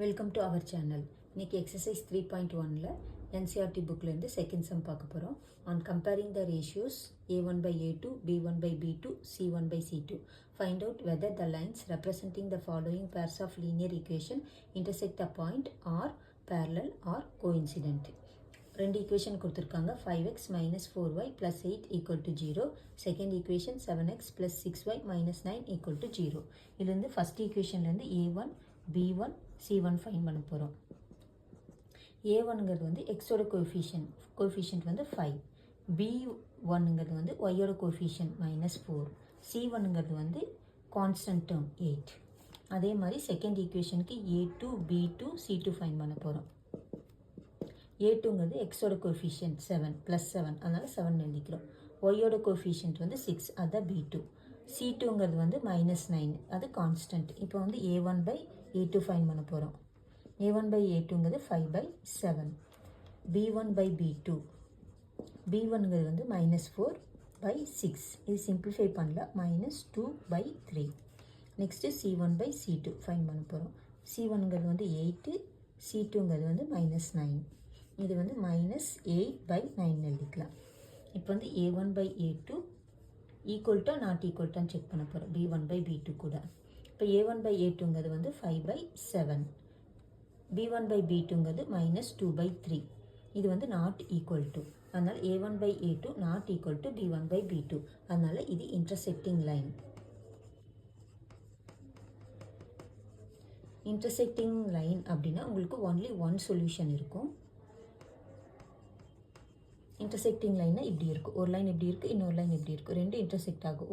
Welcome to our channel. இன்னைக்கு exercise 3.1ல NCERT புக்லேருந்து செகண்ட் சம் பார்க்க போகிறோம். On comparing the ratios a1 by a2, b1 by b2, c1 by c2. Find out whether the lines representing the following pairs of linear equation intersect a point or parallel or coincident. ரெண்டு equation கொடுத்துருக்காங்க. 5x minus 4y plus 8 equal to 0. Second equation 7x plus 6y minus 9 equal to 0. இதுலேருந்து first ஈக்குவேஷன்லேருந்து a1, b1, c1 fine பண்ண போகிறோம். a1ங்கிறது வந்து எக்ஸோட coefficient வந்து 5, b1ங்கிறது வந்து ஒய்யோட கோஎஃபிஷியன்ட் -4, c1ங்கிறது வந்து கான்ஸ்டன்ட் டேர்ம் 8. அதே மாதிரி second ஈக்குவேஷனுக்கு a2, b2, c2 fine பண்ண போகிறோம். a2ங்கிறது எக்ஸோட கோஎஃபிஷியன்ட் 7 +7, அதனால் 7 எழுதிக்கிறோம். ஒய்யோட கோஎஃபிஷியன்ட் வந்து 6, அதுதான் b2. c2ங்கிறது வந்து -9, அது கான்ஸ்டன்ட். இப்போ வந்து a1 by a2 ஃபைன் பண்ண போகிறோம். a1 by a2ங்கிறது 5/7, b1 by b2, b1ங்கிறது வந்து -4/6, இது சிம்பிளிஃபை பண்ணல, -2/3. Next c1 by c2 fine பண்ண போகிறோம். c1ங்கிறது வந்து 8, c2ங்கிறது வந்து -9, இது வந்து -8/9 எழுதிக்கலாம். இப்போ வந்து a1 by a2 equal to not equal டான்னு செக் பண்ண போகிறோம் b1 by b2 கூட. இப்போ a1 by a2ங்கிறது வந்து 5/7, b1 by b2ங்கிறது -2/3, இது வந்து நாட் ஈக்குவல் டு, அதனால் a1 by a2 not equal to b1 by b2, அதனால் இது இன்டர்செக்டிங் லைன். இன்டர்செக்டிங் லைன் அப்படின்னா உங்களுக்கு ஒன்லி ஒன் சொல்யூஷன் இருக்கும். இன்டர்செக்டிங் லைன்னா இப்படி இருக்கும், ஒரு லைன் இப்படி இருக்குது, இன்னொரு லைன் இப்படி இருக்கும், ரெண்டு இன்டர்செக்ட் ஆகும்.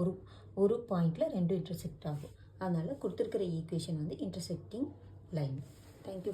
ஒரு பாயிண்டில் ரெண்டு இன்டர்செக்ட் ஆகும். அதனால் கொடுத்துருக்கிற ஈக்குவேஷன் வந்து இன்டர்செக்டிங் லைன். தேங்க்யூ.